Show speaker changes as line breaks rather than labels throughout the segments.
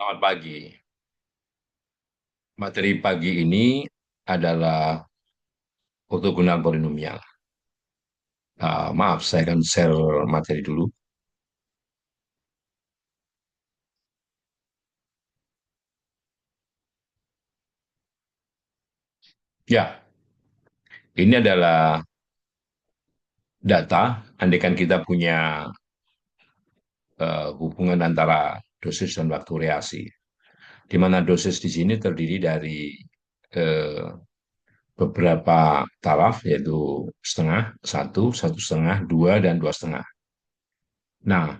Selamat pagi. Materi pagi ini adalah ortogonal polinomial. Maaf, saya akan share materi dulu. Ya, ini adalah data. Andaikan kita punya hubungan antara dosis dan waktu reaksi, di mana dosis di sini terdiri dari eh, beberapa taraf, yaitu setengah, satu, satu setengah, dua, dan dua setengah. Nah,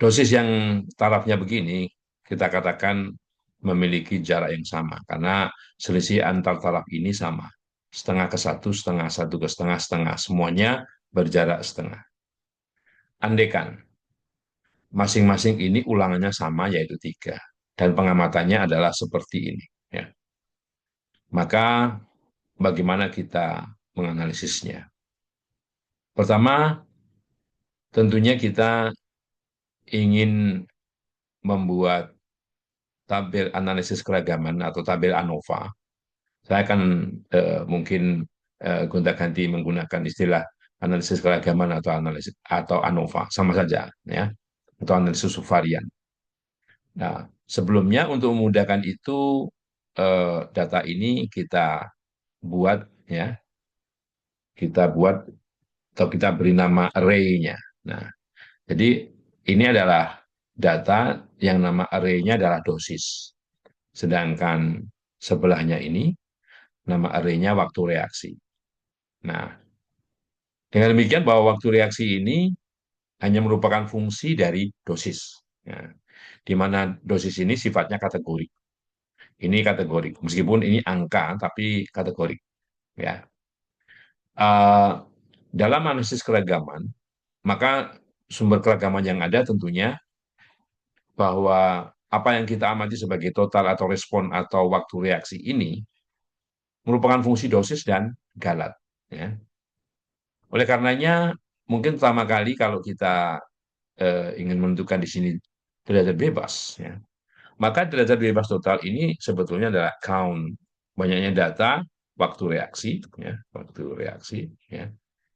dosis yang tarafnya begini, kita katakan memiliki jarak yang sama, karena selisih antar taraf ini sama. Setengah ke satu ke setengah, setengah. Semuanya berjarak setengah. Andaikan masing-masing ini ulangannya sama, yaitu tiga. Dan pengamatannya adalah seperti ini. Ya. Maka bagaimana kita menganalisisnya? Pertama, tentunya kita ingin membuat tabel analisis keragaman atau tabel ANOVA. Saya akan mungkin gonta-ganti menggunakan istilah analisis keragaman atau analisis atau ANOVA, sama saja ya, atau analisis subvarian. Nah, sebelumnya untuk memudahkan itu data ini buat ya, kita buat atau kita beri nama array-nya. Nah, jadi ini adalah data yang nama array-nya adalah dosis. Sedangkan sebelahnya ini nama array-nya waktu reaksi. Nah, dengan demikian bahwa waktu reaksi ini hanya merupakan fungsi dari dosis. Ya, di mana dosis ini sifatnya kategori. Ini kategori, meskipun ini angka, tapi kategori. Ya, Eh, dalam analisis keragaman, maka sumber keragaman yang ada tentunya bahwa apa yang kita amati sebagai total atau respon atau waktu reaksi ini merupakan fungsi dosis dan galat. Ya. Oleh karenanya, mungkin pertama kali kalau kita ingin menentukan di sini derajat bebas, ya, maka derajat bebas total ini sebetulnya adalah count banyaknya data, waktu reaksi, ya, waktu reaksi, ya.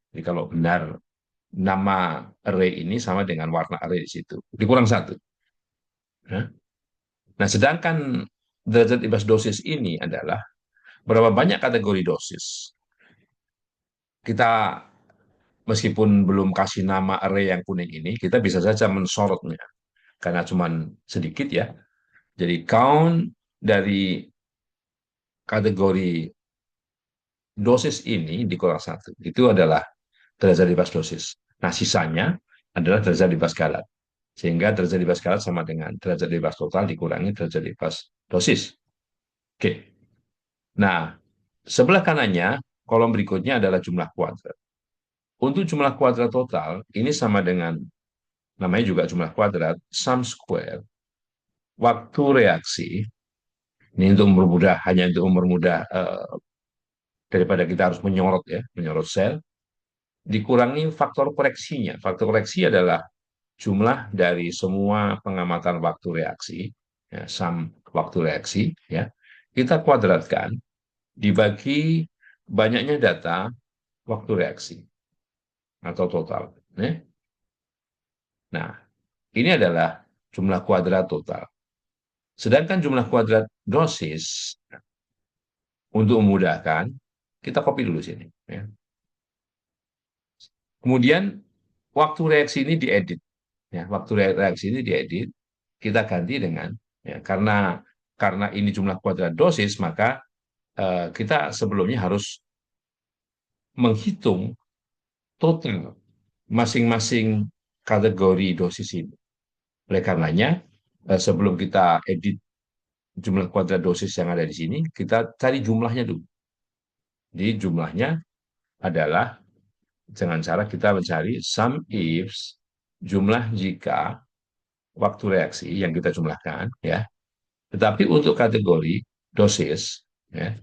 Jadi kalau benar nama array ini sama dengan warna array di situ, dikurang satu. Ya. Nah, sedangkan derajat bebas dosis ini adalah berapa banyak kategori dosis. Kita meskipun belum kasih nama array yang kuning ini, kita bisa saja mensorotnya karena cuma sedikit ya. Jadi count dari kategori dosis ini dikurang satu. Itu adalah derajat bebas dosis. Nah, sisanya adalah derajat bebas galat. Sehingga derajat bebas galat sama dengan derajat bebas total dikurangi derajat bebas dosis. Oke. Nah, sebelah kanannya, kolom berikutnya adalah jumlah kuadrat. Untuk jumlah kuadrat total, ini sama dengan, namanya juga jumlah kuadrat, sum square, waktu reaksi, ini untuk mempermudah, hanya untuk mempermudah daripada kita harus menyorot ya, menyorot sel, dikurangi faktor koreksinya. Faktor koreksi adalah jumlah dari semua pengamatan waktu reaksi, ya, sum waktu reaksi, ya, kita kuadratkan dibagi banyaknya data waktu reaksi atau total. Ya. Nah, ini adalah jumlah kuadrat total. Sedangkan jumlah kuadrat dosis, untuk memudahkan, kita copy dulu sini. Ya. Kemudian waktu reaksi ini diedit. Ya, waktu reaksi ini diedit, kita ganti dengan, ya, karena ini jumlah kuadrat dosis, maka kita sebelumnya harus menghitung total masing-masing kategori dosis ini. Oleh karenanya, sebelum kita edit jumlah kuadrat dosis yang ada di sini, kita cari jumlahnya dulu. Jadi jumlahnya adalah dengan cara kita mencari sum ifs, jumlah jika waktu reaksi yang kita jumlahkan, ya. Tetapi untuk kategori dosis, ya,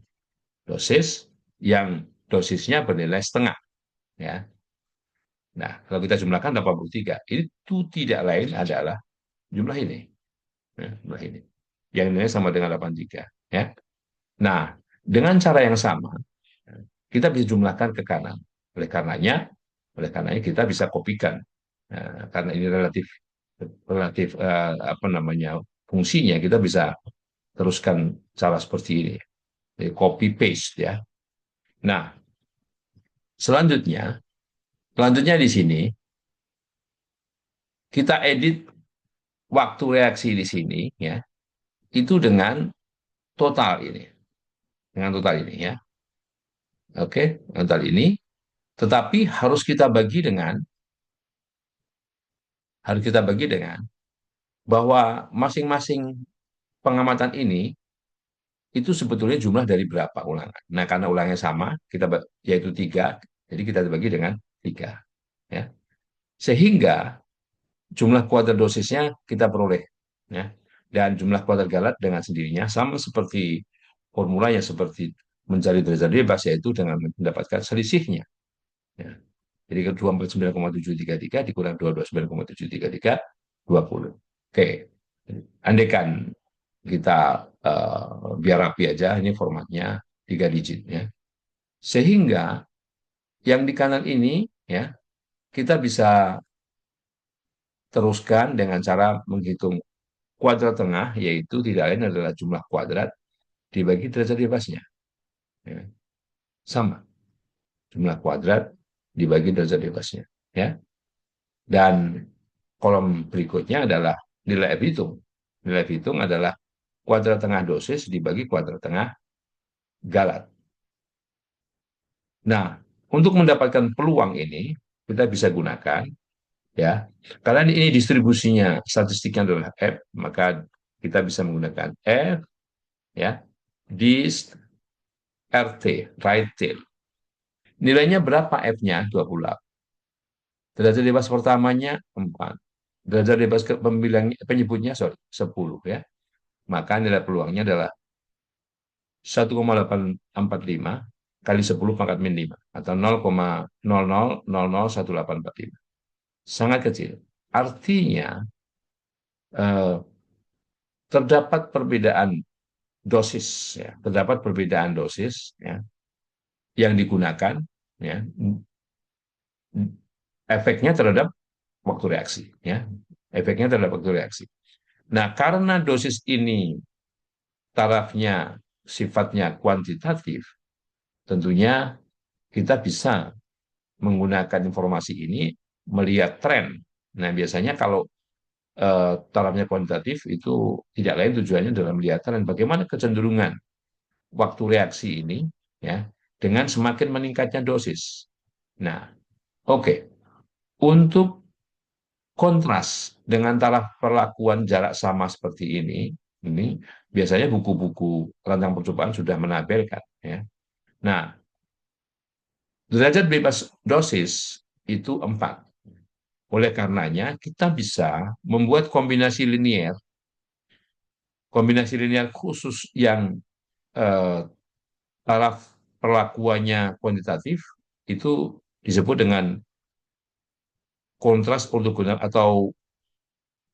dosis yang dosisnya bernilai setengah, ya. Nah, kalau kita jumlahkan 83, itu tidak lain adalah jumlah ini. Nah, sebelah ini. Yang nilainya sama dengan 83. Ya. Nah, dengan cara yang sama, kita bisa jumlahkan ke kanan. Oleh karenanya, oleh karenanya kita bisa kopikan. Nah, karena ini relatif relatif apa namanya fungsinya, kita bisa teruskan cara seperti ini. Jadi, copy paste ya. Nah, selanjutnya, selanjutnya di sini kita edit waktu reaksi di sini ya, itu dengan total ini, dengan total ini ya. Oke, total ini, tetapi harus kita bagi dengan bahwa masing-masing pengamatan ini itu sebetulnya jumlah dari berapa ulangan. Nah, karena ulangnya sama, yaitu tiga, jadi kita bagi dengan tiga. Ya. Sehingga jumlah kuadrat dosisnya kita peroleh. Ya. Dan jumlah kuadrat galat dengan sendirinya sama seperti formula yang seperti mencari derajat bebas, yaitu dengan mendapatkan selisihnya. Ya. Jadi ke 249,733 dikurang 229,733, 20. Oke. Andaikan kita biar rapi aja, ini formatnya 3 digit ya. Sehingga yang di kanan ini ya kita bisa teruskan dengan cara menghitung kuadrat tengah, yaitu tidak lain adalah jumlah kuadrat dibagi derajat bebasnya. Ya. Sama, jumlah kuadrat dibagi derajat bebasnya. Ya. Dan kolom berikutnya adalah nilai F hitung. Nilai F hitung adalah kuadrat tengah dosis dibagi kuadrat tengah galat. Nah, untuk mendapatkan peluang ini, kita bisa gunakan ya. Karena ini distribusinya statistiknya adalah F, maka kita bisa menggunakan F ya, dist RT, right tail. Nilainya berapa F-nya? 28. Derajat bebas pertamanya 4. Derajat bebas penyebutnya sorry, 10 ya. Maka nilai peluangnya adalah 1,845 kali 10 pangkat min 5 atau 0,00001845. Sangat kecil. Artinya eh, terdapat perbedaan dosis ya, terdapat perbedaan dosis ya yang digunakan ya, efeknya terhadap waktu reaksi ya. Efeknya terhadap waktu reaksi. Nah, karena dosis ini tarafnya sifatnya kuantitatif, tentunya kita bisa menggunakan informasi ini melihat tren. Nah, biasanya kalau tarafnya kuantitatif itu tidak lain tujuannya dalam melihat tren bagaimana kecenderungan waktu reaksi ini ya dengan semakin meningkatnya dosis. Nah, oke. Untuk kontras dengan taraf perlakuan jarak sama seperti ini biasanya buku-buku tentang percobaan sudah menabelkan ya. Nah, derajat bebas dosis itu 4. Oleh karenanya kita bisa membuat kombinasi linear khusus yang eh, taraf perlakuannya kuantitatif itu disebut dengan kontras ortogonal atau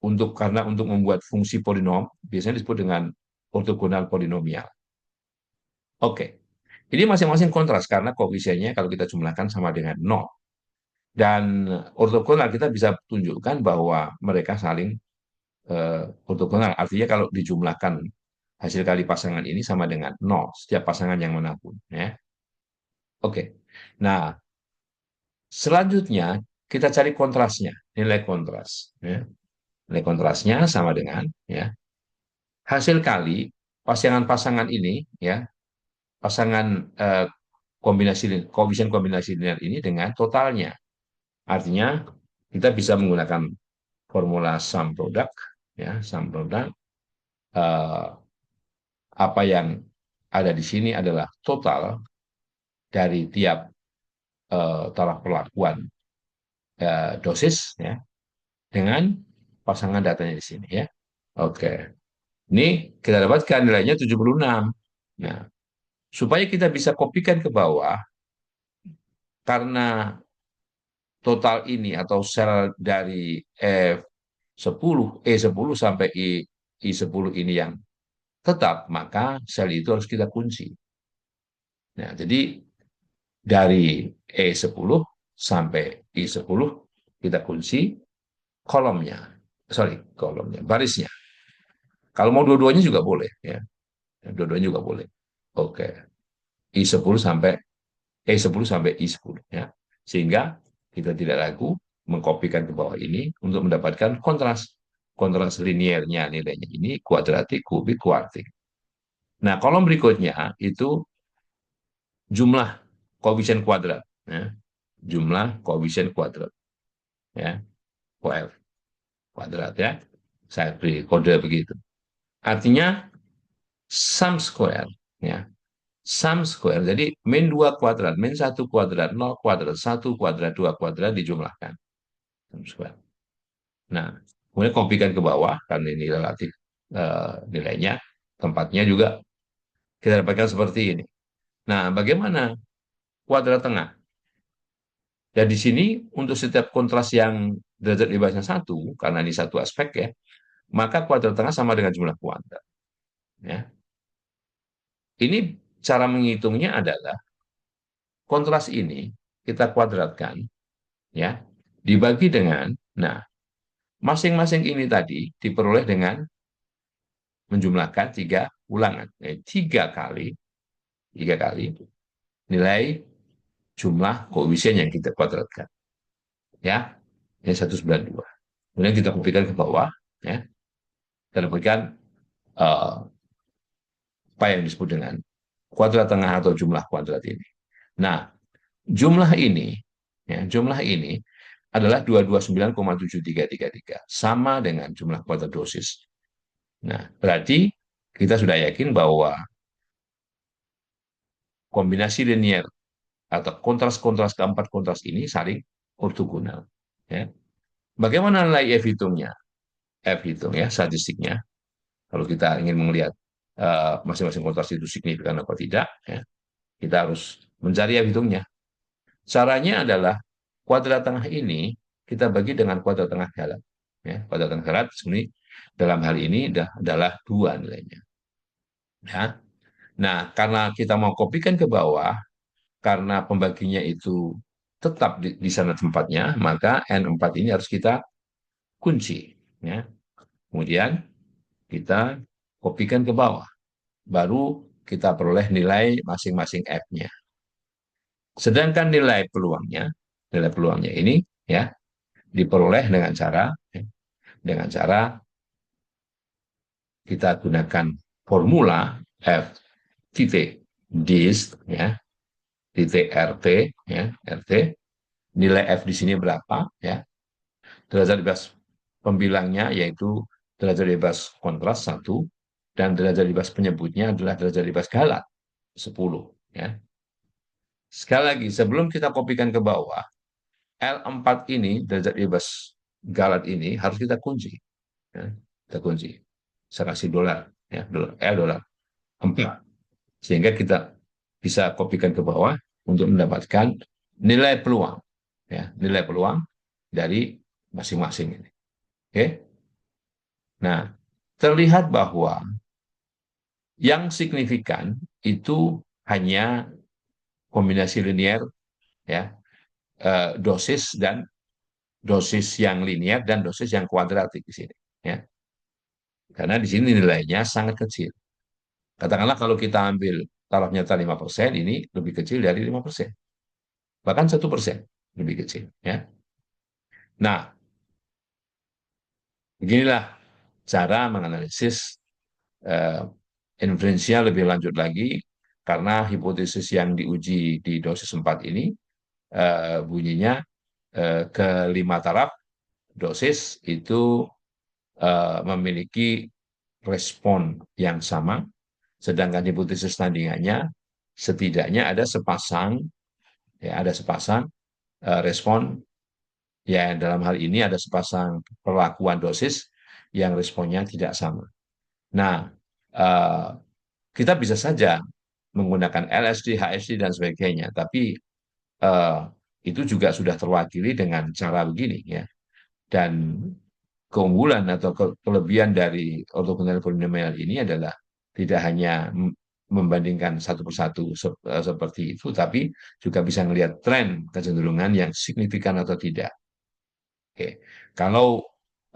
untuk membuat fungsi polinom biasanya disebut dengan ortogonal polinomial. Oke. Ini masing-masing kontras karena koefisiennya kalau kita jumlahkan sama dengan 0. Dan ortogonal kita bisa tunjukkan bahwa mereka saling ortogonal. Artinya kalau dijumlahkan hasil kali pasangan ini sama dengan 0 setiap pasangan yang manapun ya. Oke. Nah, selanjutnya kita cari kontrasnya, nilai kontras ya. Nilai kontrasnya sama dengan ya hasil kali pasangan-pasangan ini ya, pasangan koefisien kombinasi linear ini dengan totalnya. Artinya kita bisa menggunakan formula sum product ya, sum product eh, apa yang ada di sini adalah total dari tiap taraf perlakuan dosis ya dengan pasangan datanya di sini ya. Oke. Ini kita dapatkan nilainya 76. Nah, supaya kita bisa kopikan ke bawah karena total ini atau sel dari F10, E10 sampai I10 ini yang tetap, maka sel itu harus kita kunci. Nah, jadi dari E10 sampai I10 kita kunci kolomnya. Sorry, kolomnya, barisnya. Kalau mau dua-duanya juga boleh, ya. Dua-duanya juga boleh. Oke. I10 sampai E10 sampai I10, ya. Sehingga kita tidak ragu mengkopikan ke bawah ini untuk mendapatkan kontras. Kontras liniernya nilainya ini kuadratik, kubik, kuartik. Nah, kolom berikutnya itu jumlah koefisien kuadrat, ya. Jumlah koefisien kuadrat, ya. QF kuadrat, ya. Saya beri kode begitu. Artinya sum square, ya. Sum square. Jadi min 2 kuadrat, min 1 kuadrat, 0 kuadrat, 1 kuadrat, 2 kuadrat dijumlahkan. Sum square. Nah, kemudian kopikan ke bawah karena ini relatif nilainya, tempatnya juga kita dapatkan seperti ini. Nah, bagaimana kuadrat tengah? Dan di sini untuk setiap kontras yang derajat bebasnya satu, karena ini satu aspek ya, maka kuadrat tengah sama dengan jumlah kuadrat. Ya. Ini cara menghitungnya adalah kontras ini kita kuadratkan, ya, dibagi dengan, nah, masing-masing ini tadi diperoleh dengan menjumlahkan tiga ulangan, tiga kali nilai jumlah koefisien yang kita kuadratkan, ya, ini 192. Kemudian kita kopikan ke bawah, ya, kita dapatkan apa yang disebut dengan kuadrat tengah atau jumlah kuadrat ini. Nah, jumlah ini, ya, jumlah ini adalah 229,7333, sama dengan jumlah kuadrat dosis. Nah, berarti kita sudah yakin bahwa kombinasi linear atau kontras-kontras keempat kontras ini saling ortogonal. Ya. Bagaimana nilai F hitungnya? F hitung ya, statistiknya. Kalau kita ingin melihat masing-masing kontras itu signifikan atau tidak, ya, kita harus mencari F hitungnya. Caranya adalah kuadrat tengah ini kita bagi dengan kuadrat tengah galat. Ya, kuadrat tengah galat sebenarnya dalam hal ini adalah 2 nilainya. Ya. Nah, karena kita mau kopikan ke bawah, karena pembaginya itu tetap di sana tempatnya, maka N4 ini harus kita kunci. Ya. Kemudian kita kopikan ke bawah. Baru kita peroleh nilai masing-masing F-nya. Sedangkan nilai peluangnya ini ya diperoleh dengan cara kita gunakan formula F titik dist ya titik RT ya RT, nilai F di sini berapa ya, derajat bebas pembilangnya yaitu derajat bebas kontras 1 dan derajat bebas penyebutnya adalah derajat bebas galat 10 ya. Sekali lagi sebelum kita kopikan ke bawah, L4 ini derajat bebas galat ini harus kita kunci ya. Kita kunci, saya kasih dolar ya, dolar L dolar 4, sehingga kita bisa kopikan ke bawah untuk mendapatkan nilai peluang ya, nilai peluang dari masing-masing ini. Oke. Nah, terlihat bahwa yang signifikan itu hanya kombinasi linear ya, dosis yang linear dan dosis yang kuadratik di sini ya. Karena di sini nilainya sangat kecil. Katakanlah kalau kita ambil taraf nyata 5%, ini lebih kecil dari 5%. Bahkan 1% lebih kecil ya. Nah, beginilah cara menganalisis eh, inferensial lebih lanjut lagi, karena hipotesis yang diuji di dosis 4 ini bunyinya kelima taraf dosis itu memiliki respon yang sama, sedangkan hipotesis tandingannya setidaknya ada sepasang respon, ya dalam hal ini ada sepasang perlakuan dosis yang responnya tidak sama. Nah, eh, kita bisa saja menggunakan LSD, HSD, dan sebagainya, tapi itu juga sudah terwakili dengan cara begini ya. Dan keunggulan atau kelebihan dari ortogonal polinomial ini adalah tidak hanya membandingkan satu persatu seperti itu, tapi juga bisa melihat tren kecenderungan yang signifikan atau tidak. Oke, kalau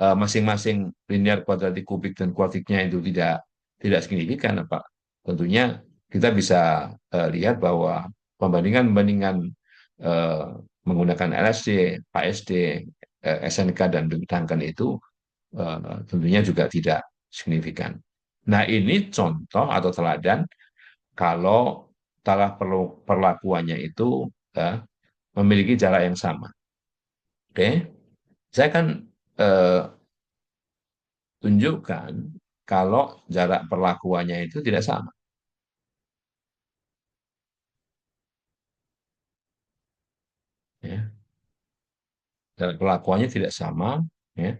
masing-masing linear kuadratik kubik dan kuartiknya itu tidak signifikan, apa? Tentunya kita bisa lihat bahwa pembandingan-pembandingan eh, menggunakan LSD, PSD, SNK dan Duncan itu tentunya juga tidak signifikan. Nah, ini contoh atau teladan kalau taraf perlakuannya itu memiliki jarak yang sama. Oke, saya kan eh, tunjukkan kalau jarak perlakuannya itu tidak sama. Ya. Jarak perlakuannya tidak sama. Ya.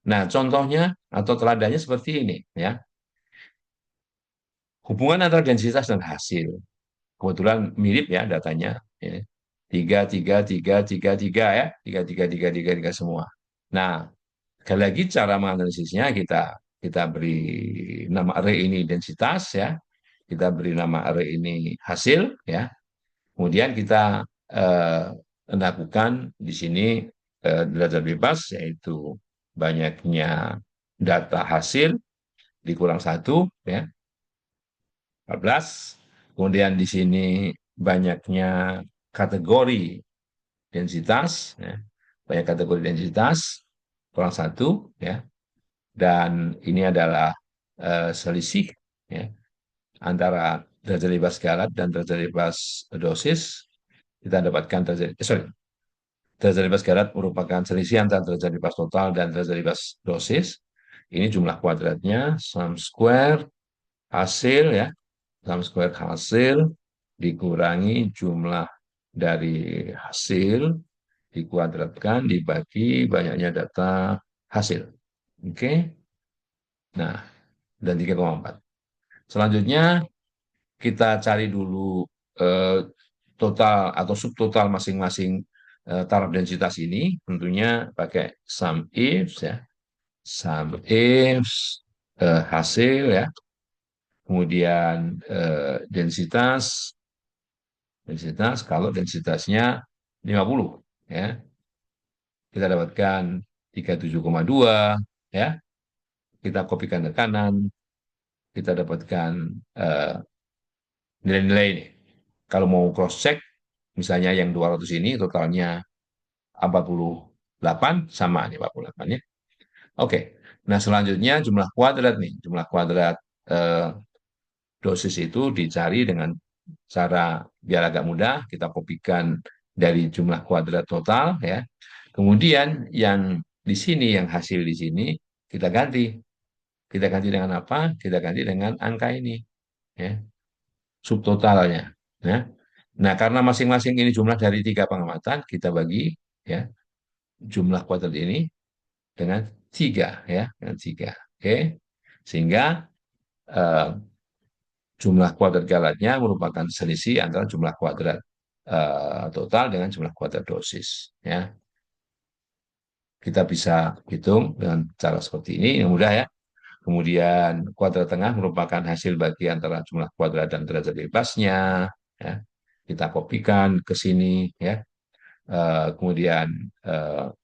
Nah, contohnya atau teladannya seperti ini. Ya. Hubungan antara densitas dan hasil. Kebetulan mirip ya datanya. Ya. Tiga, tiga, tiga, tiga, tiga ya. Tiga, tiga, tiga, tiga, tiga semua. Nah, sekali lagi cara menganalisisnya kita beri nama array ini densitas ya, kita beri nama array ini hasil ya. Kemudian kita eh, lakukan di sini derajat bebas yaitu banyaknya data hasil dikurang satu ya 14. Kemudian di sini banyaknya kategori densitas ya, banyak kategori densitas kurang satu ya, dan ini adalah selisih ya, antara derajat bebas Galat dan derajat bebas dosis. Kita dapatkan derajat bebas Galat merupakan selisih antara derajat bebas total dan derajat bebas dosis. Ini jumlah kuadratnya, sum square hasil ya, sum square hasil dikurangi jumlah dari hasil dikuadratkan dibagi banyaknya data hasil. Oke. Nah, dan 3,4. Selanjutnya kita cari dulu eh, total atau subtotal masing-masing taraf densitas ini, tentunya pakai sum ifs ya, sum ifs hasil ya, kemudian densitas, densitas kalau densitasnya 50 ya, kita dapatkan 37,2 ya, kita kopikan ke kanan, kita dapatkan eh, nilai-nilai ini. Kalau mau cross check, misalnya yang 200 ini totalnya 48 sama nih 48 ya. Oke. Nah, selanjutnya jumlah kuadrat nih. Jumlah kuadrat eh, dosis itu dicari dengan cara biar agak mudah, kita kopikan dari jumlah kuadrat total ya. Kemudian yang di sini, yang hasil di sini kita ganti. Kita ganti dengan apa? Kita ganti dengan angka ini ya, subtotalnya. Ya. Nah, karena masing-masing ini jumlah dari tiga pengamatan, kita bagi ya jumlah kuadrat ini dengan tiga ya, dengan tiga. Oke, sehingga eh, jumlah kuadrat galatnya merupakan selisih antara jumlah kuadrat total dengan jumlah kuadrat dosis. Ya, kita bisa hitung dengan cara seperti ini, yang mudah ya. Kemudian kuadrat tengah merupakan hasil bagi antara jumlah kuadrat dan derajat bebasnya. Ya. Kita kopikan ke sini ya. Kemudian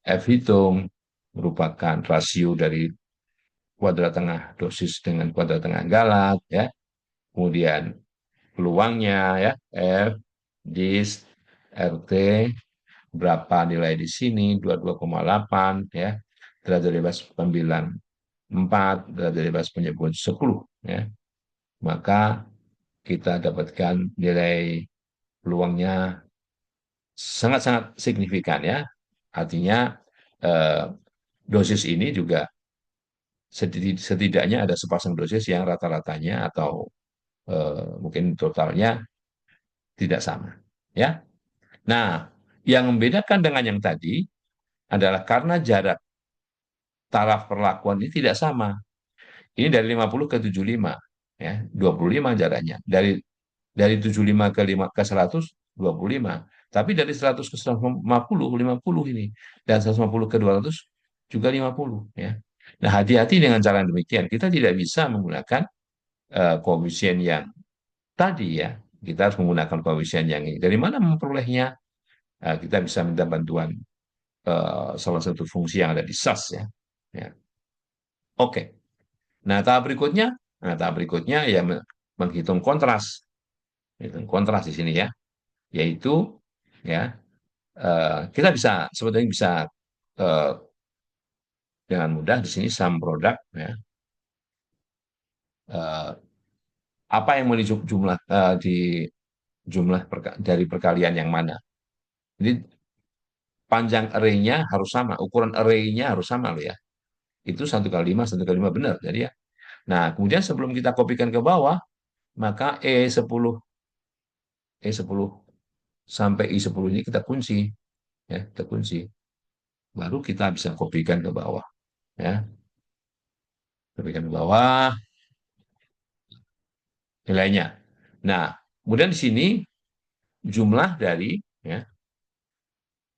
F hitung merupakan rasio dari kuadrat tengah dosis dengan kuadrat tengah galat ya. Kemudian peluangnya ya F dis RT berapa nilai di sini 22,8 ya. Derajat bebas 9,4 derajat bebas penyebut 10 ya. Maka kita dapatkan nilai peluangnya sangat-sangat signifikan ya. Artinya eh, dosis ini juga setidaknya ada sepasang dosis yang rata-ratanya atau mungkin totalnya tidak sama. Ya. Nah, yang membedakan dengan yang tadi adalah karena jarak taraf perlakuan ini tidak sama. Ini dari 50 ke 75 ya, 25 jaraknya. Dari 75 ke 5 ke 100 25. Tapi dari 100 ke 150 50 ini dan 150 ke 200 juga 50 ya. Nah, hati-hati dengan cara yang demikian. Kita tidak bisa menggunakan koefisien yang tadi ya. Kita harus menggunakan koefisien yang ini. Dari mana memperolehnya? Kita bisa minta bantuan salah satu fungsi yang ada di SAS ya. Ya. Oke. Nah, tahap berikutnya ya menghitung kontras. Menghitung kontras di sini ya, yaitu ya kita bisa sebetulnya bisa eh, dengan mudah di sini sum produk ya. Eh, apa yang mau dijumlah di jumlah dari perkalian yang mana? Jadi panjang array-nya harus sama, ukuran array-nya harus sama loh ya. Itu 1 kali 5 1 kali 5 benar. Jadi ya. Nah, kemudian sebelum kita kopikan ke bawah, maka E10 sampai I10 ini kita kunci ya, kita kunci. Baru kita bisa kopikan ke bawah ya. Kopikan ke bawah nilainya. Nah, kemudian di sini jumlah dari ya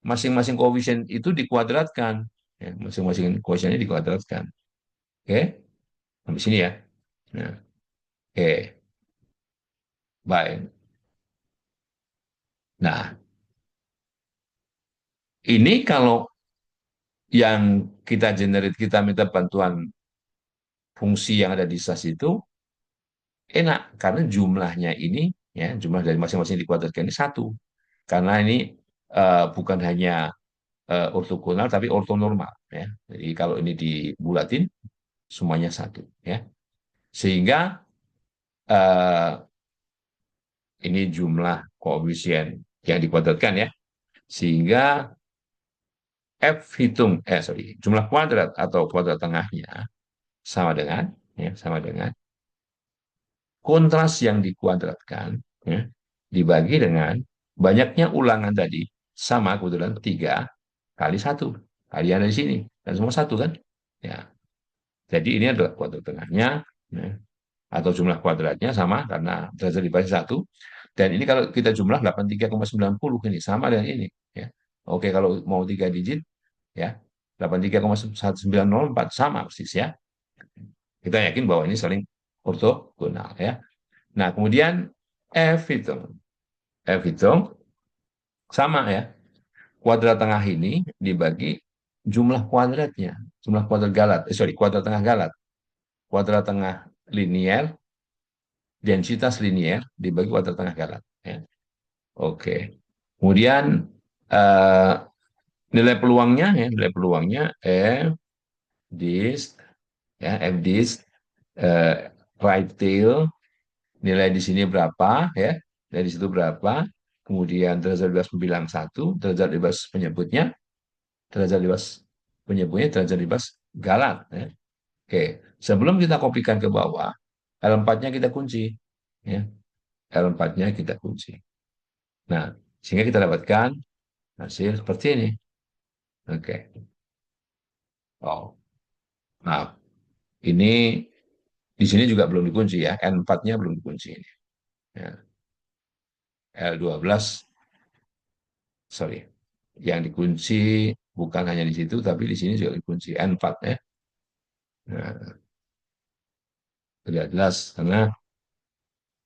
masing-masing koefisien itu dikuadratkan. Ya, masing-masing koefisiennya dikuadratkan. Oke, sampai sini ya. Nah, oke, baik. Nah, ini kalau yang kita generate, kita minta bantuan fungsi yang ada di SAS itu enak karena jumlahnya ini ya jumlah dari masing-masing dikuadratkan ini satu. Karena ini bukan hanya ortogonal tapi ortonormal ya. Jadi kalau ini dibulatin semuanya satu ya. Sehingga eh, ini jumlah koefisien yang dikuadratkan ya. Sehingga jumlah kuadrat atau kuadrat tengahnya sama dengan sama dengan kontras yang dikuadratkan ya, dibagi dengan banyaknya ulangan tadi sama kebetulan 3 kali 1 kali yang ada di sini dan semua satu kan ya. Jadi ini adalah kuadrat tengahnya ya, atau jumlah kuadratnya sama karena derajat dibagi 1. Dan ini kalau kita jumlah 83,90 ini sama dengan ini ya. Oke, kalau mau 3 digit ya 83,1904 sama persis ya. Kita yakin bahwa ini saling ortogonal ya. Nah, kemudian F hitung. F hitung sama ya. Kuadrat tengah ini dibagi jumlah kuadratnya. Jumlah kuadrat galat. Kuadrat tengah galat. Kuadrat tengah linier, densitas linier dibagi kuadrat tengah galat. Ya. Oke. Kemudian eh, nilai peluangnya F dis ya F dis right tail nilai di sini berapa ya dari situ berapa kemudian derajat bebas pembilang 1 derajat bebas penyebutnya derajat bebas galat ya. Oke, sebelum kita kopikan ke bawah L4-nya kita kunci ya L4-nya kita kunci. Nah, sehingga kita dapatkan hasil seperti ini. Oke. Oh, nah ini di sini juga belum dikunci ya N4-nya belum dikunci ini ya. L12 sorry yang dikunci bukan hanya di situ tapi di sini juga dikunci N4 ya. Nah, tidak jelas karena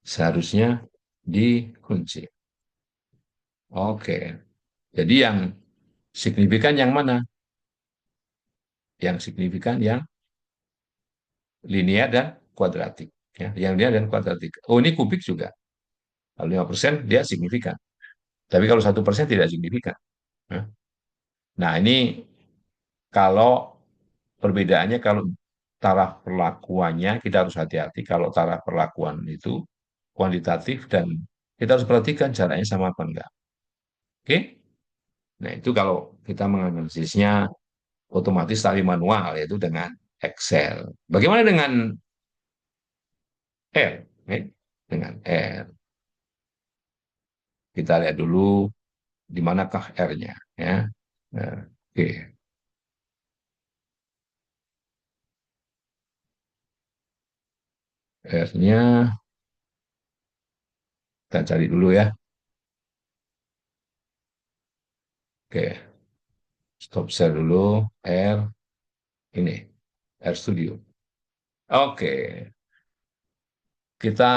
seharusnya dikunci. Oke. Jadi yang signifikan yang mana? Yang signifikan yang linear dan kuadratik. Ya, yang linear dan kuadratik. Oh, ini kubik juga. Kalau 5% dia signifikan. Tapi kalau 1% tidak signifikan. Ya. Nah, ini kalau perbedaannya kalau taraf perlakuannya kita harus hati-hati kalau taraf perlakuan itu kuantitatif dan kita harus perhatikan caranya sama apa enggak. Oke? Nah, itu kalau kita menganalisisnya otomatis tapi manual yaitu dengan Excel. Bagaimana dengan R? Dengan R. Kita lihat dulu di manakah R-nya ya. Nah, oke. R-nya kita cari dulu ya. Oke, stop share dulu R. ini RStudio. Oke, kita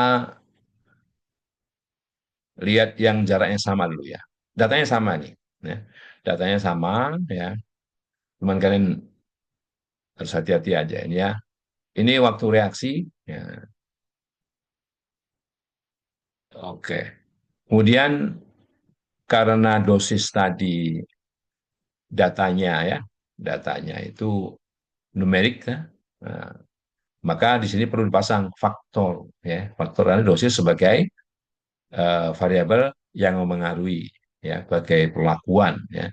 lihat yang jaraknya sama dulu ya. Datanya sama nih, ya. Datanya sama ya. Cuman kalian harus hati-hati aja ini ya. Ini waktu reaksi ya. Oke. Kemudian karena dosis tadi datanya ya, datanya itu numerik ya. Nah, maka di sini perlu dipasang faktor ya. Faktor adalah dosis sebagai variabel yang memengaruhi ya sebagai perlakuan ya.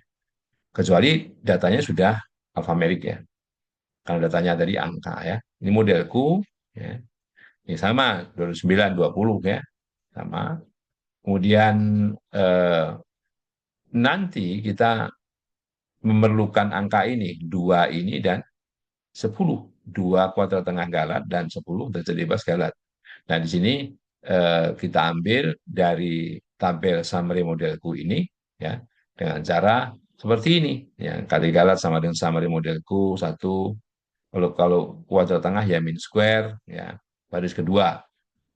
Kecuali datanya sudah alfamerik ya. Kalau datanya dari angka ya. Ini modelku ya. Ini sama 29 20 ya. Sama. Kemudian eh, nanti kita memerlukan angka ini, 2 ini dan 10. 2 kuadrat tengah galat dan 10 derajat bebas galat. Nah, di sini kita ambil dari tabel summary modelku ini ya dengan cara seperti ini. Ya, kali galat sama dengan summary modelku satu. Kalau kuadrat tengah ya min square ya baris kedua.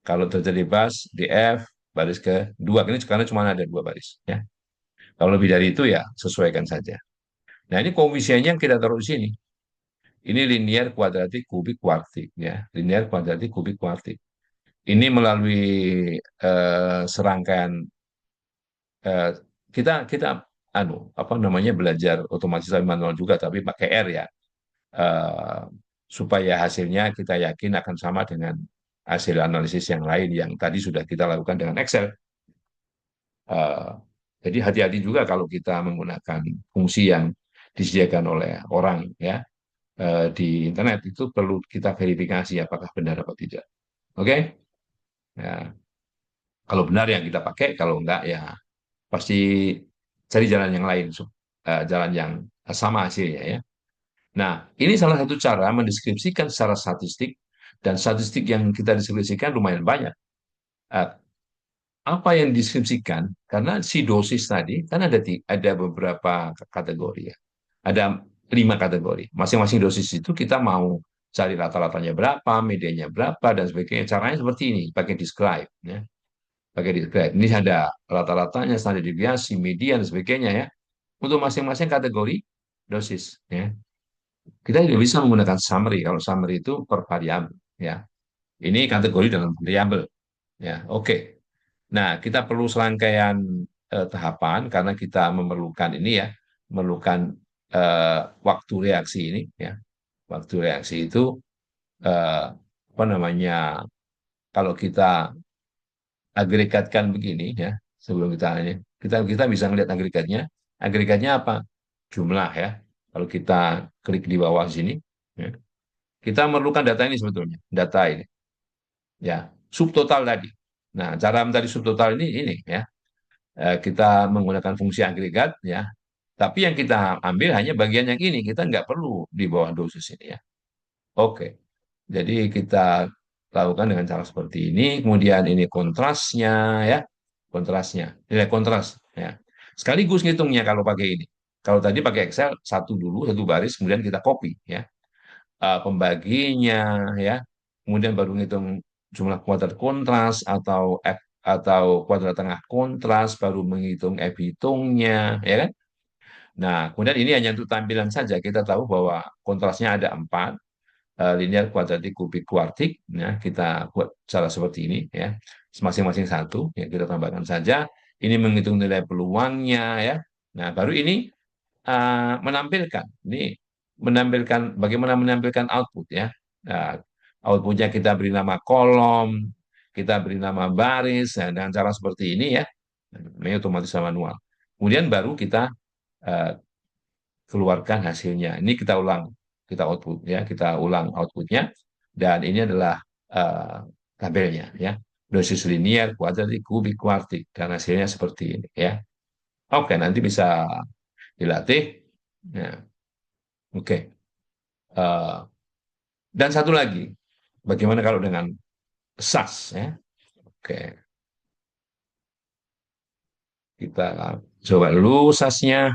Kalau derajat bebas df baris kedua. Ini karena cuma ada 2 baris ya. Kalau lebih dari itu ya sesuaikan saja. Nah, ini koefisiennya yang kita taruh di sini. Ini linear kuadratik kubik kuartik ya, linear kuadratik kubik kuartik. Ini melalui serangkaian eh, kita kita apa namanya belajar otomatis dan manual juga tapi pakai R ya. Eh, supaya hasilnya kita yakin akan sama dengan hasil analisis yang lain yang tadi sudah kita lakukan dengan Excel. Eh, jadi hati-hati juga kalau kita menggunakan fungsi yang disediakan oleh orang ya di internet itu perlu kita verifikasi apakah benar atau tidak. Oke? Ya, kalau benar yang kita pakai, kalau enggak ya pasti cari jalan yang lain, jalan yang sama hasilnya ya. Nah, ini salah satu cara mendeskripsikan secara statistik dan statistik yang kita deskripsikan lumayan banyak. Eh, apa yang deskripsikan? Karena si dosis tadi kan ada beberapa kategori ya. Ada 5 kategori. Masing-masing dosis itu kita mau cari rata-ratanya berapa, medianya berapa, dan sebagainya. Caranya seperti ini, pakai describe. Ya. Pakai describe. Ini ada rata-ratanya, standar deviasi, media, dan sebagainya ya. Untuk masing-masing kategori dosis. Ya. Kita tidak bisa menggunakan summary. Kalau summary itu per variabel. Ya. Ini kategori dalam variabel. Ya, oke. Nah, kita perlu serangkaian tahapan karena kita memerlukan ini ya, memerlukan eh, waktu reaksi ini ya. Waktu reaksi itu eh, apa namanya? Kalau kita agregatkan begini ya, sebelum kita bisa melihat agregatnya. Agregatnya apa? Jumlah ya. Kalau kita klik di bawah sini, ya, kita memerlukan data ini sebetulnya, data ini ya, subtotal tadi. Nah, cara mencari subtotal ini ya. Kita menggunakan fungsi agregat ya. Tapi yang kita ambil hanya bagian yang ini, kita nggak perlu di bawah dosis ini ya. Oke, jadi kita lakukan dengan cara seperti ini. Kemudian ini kontrasnya ya, kontrasnya, nilai kontras ya. Sekaligus ngitungnya kalau pakai ini. Kalau tadi pakai Excel satu dulu satu baris, kemudian kita copy ya. Pembaginya ya, kemudian baru ngitung jumlah kuadrat kontras atau kuadrat tengah kontras, baru menghitung F hitungnya ya kan. Nah, kemudian ini hanya untuk tampilan saja. Kita tahu bahwa kontrasnya ada 4, linear kuadratik kubik kuartik. Ya, kita buat cara seperti ini ya. Masing-masing satu, ya kita tambahkan saja. Ini menghitung nilai peluangnya ya. Nah, baru ini menampilkan. Ini bagaimana menampilkan output ya. Nah, outputnya kita beri nama kolom, kita beri nama baris, ya, dengan cara seperti ini ya. Ini otomatis sama manual. Kemudian baru kita eh, keluarkan hasilnya. Ini kita output ya, kita ulang outputnya dan ini adalah eh, tabelnya ya. Dosis linier, kuadratik, kubik, kuartik dan hasilnya seperti ini ya. Oke, nanti bisa dilatih. Ya, oke. Eh, dan satu lagi, bagaimana kalau dengan SAS ya? Oke, kita coba dulu SAS-nya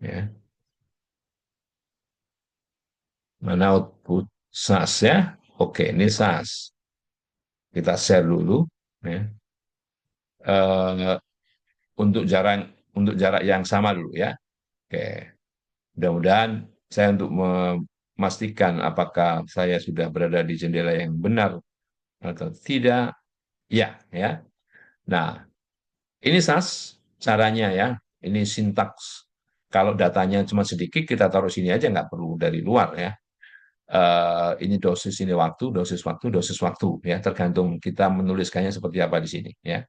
ya. Mana output SAS ya? Oke, ini SAS. Kita share dulu ya. Eh, untuk jarak yang sama dulu ya. Oke, mudah-mudahan saya untuk memastikan apakah saya sudah berada di jendela yang benar atau tidak. Ya, ya. Nah, ini SAS caranya ya. Ini sintaks. Kalau datanya cuma sedikit, kita taruh sini aja, nggak perlu dari luar ya. Ini dosis, ini waktu, dosis waktu ya. Tergantung kita menuliskannya seperti apa di sini ya.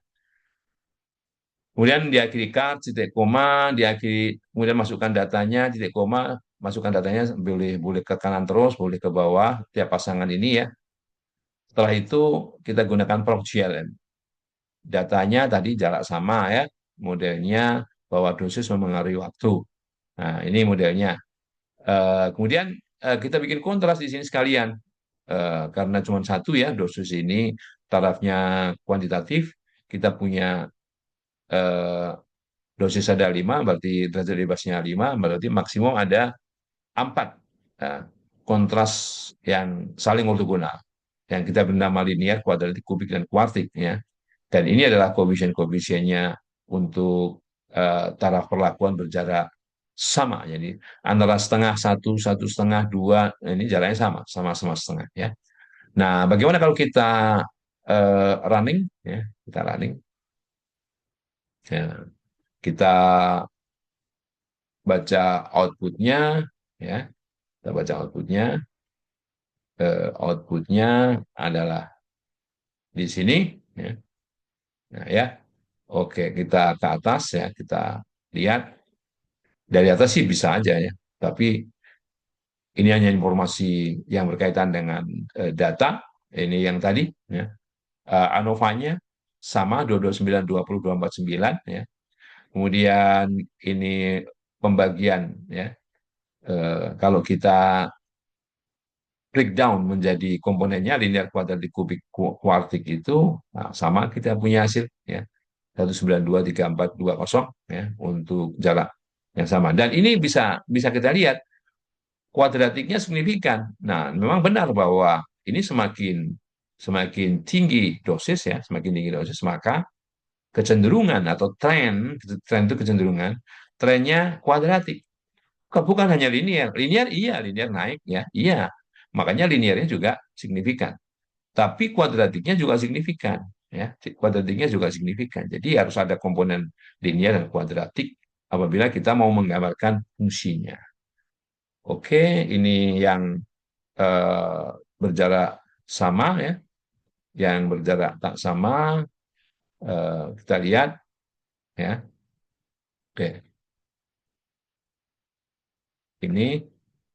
Kemudian diakhiri cut, titik koma, kemudian masukkan datanya, titik koma, masukkan datanya boleh boleh ke kanan terus, boleh ke bawah, tiap pasangan ini ya. Setelah itu kita gunakan proc.ln. Datanya tadi jarak sama ya, modelnya bahwa dosis memengaruhi waktu. Nah, ini modelnya. Kemudian kita bikin kontras di sini sekalian. Karena cuma satu ya, dosis ini tarafnya kuantitatif, kita punya eh, dosis ada 5, berarti derajat bebasnya 5, berarti maksimum ada 4 eh, kontras yang saling ortogonal. Yang kita bernama linear, kuadratik, kubik, dan kuartik. Ya. Dan ini adalah koefisien-koefisiennya untuk taraf perlakuan berjarak sama. Jadi antara setengah, satu, satu setengah, dua, ini jaraknya sama, sama-sama setengah. Ya. Nah, bagaimana kalau kita running? Ya, kita running. Ya, kita baca outputnya, ya, kita baca outputnya. Outputnya adalah di sini, ya. Nah, ya, oke, kita ke atas ya, kita lihat dari atas sih bisa aja ya, tapi ini hanya informasi yang berkaitan dengan data. Ini yang tadi, ya. ANOVA-nya sama 229, 20, 249 ya. Kemudian ini pembagian ya. Kalau kita breakdown menjadi komponennya linear kuadratik kubik kuartik itu nah, sama kita punya hasil ya 1923420 ya untuk jarak yang sama dan ini bisa bisa kita lihat kuadratiknya signifikan. Nah, memang benar bahwa ini semakin semakin tinggi dosis ya, semakin tinggi dosis maka kecenderungan atau tren itu kecenderungan trennya kuadratik. Bukan hanya linear. Linear iya, linear naik ya. Iya. Makanya linearnya juga signifikan. Tapi kuadratiknya juga signifikan ya. Kuadratiknya juga signifikan. Jadi harus ada komponen linear dan kuadratik apabila kita mau menggambarkan fungsinya. Oke, ini yang eh, berjarak sama ya. Yang berjarak tak sama kita lihat ya. Oke, ini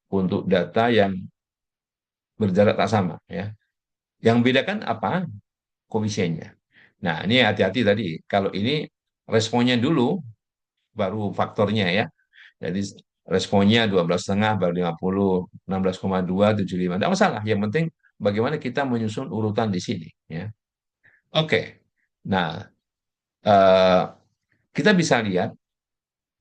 untuk data yang berjarak tak sama ya. Yang bedakan apa? Koefisiennya. Nah, ini hati-hati tadi. Kalau ini responnya dulu, baru faktornya ya. Jadi responnya 12,5, baru 50, 16,2, 75. Tidak masalah. Yang penting bagaimana kita menyusun urutan di sini. Ya. Oke. Nah, eh, kita bisa lihat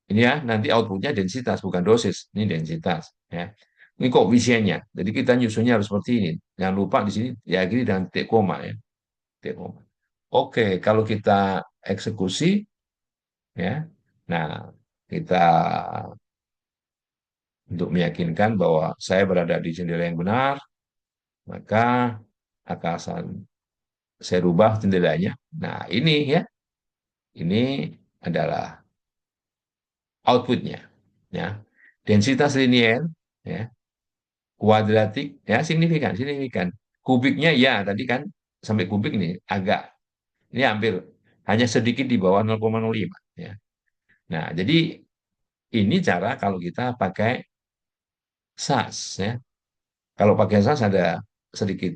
ini ya, nanti outputnya densitas, bukan dosis. Ini densitas. Ya. Ini koefisiennya. Jadi kita nyusunnya harus seperti ini. Jangan lupa di sini diakhiri dengan titik koma ya. Titik koma. Oke, kalau kita eksekusi, ya, nah kita untuk meyakinkan bahwa saya berada di jendela yang benar, maka akan saya rubah jendelanya. Nah, ini ya, ini adalah outputnya, ya. Densitas linier, ya, kuadratik, ya, signifikan, signifikan. Kubiknya, ya, tadi kan sampai kubik nih agak, ini hampir hanya sedikit di bawah 0,05, ya. Nah, jadi ini cara kalau kita pakai SAS ya. Kalau pakai SAS ada sedikit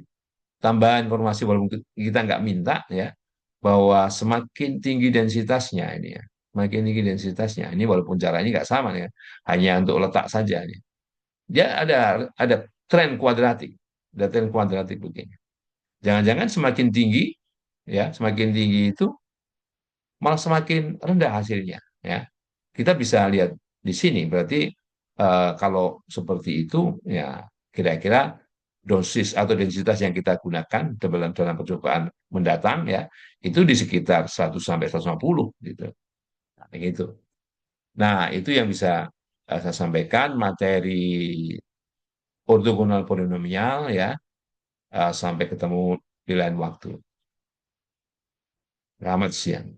tambahan informasi walaupun kita nggak minta ya bahwa semakin tinggi densitasnya ini ya, semakin tinggi densitasnya ini walaupun caranya nggak sama ya, hanya untuk letak saja nih. Dia ada tren kuadratik, ada tren kuadratik begini. Jangan-jangan semakin tinggi ya, semakin tinggi itu malah semakin rendah hasilnya ya. Kita bisa lihat di sini berarti kalau seperti itu ya kira-kira dosis atau densitas yang kita gunakan dalam percobaan mendatang ya itu di sekitar 100 sampai 150 gitu. Nah, gitu. Nah, itu yang bisa saya sampaikan materi ortogonal polinomial ya. Sampai ketemu di lain waktu. Selamat siang.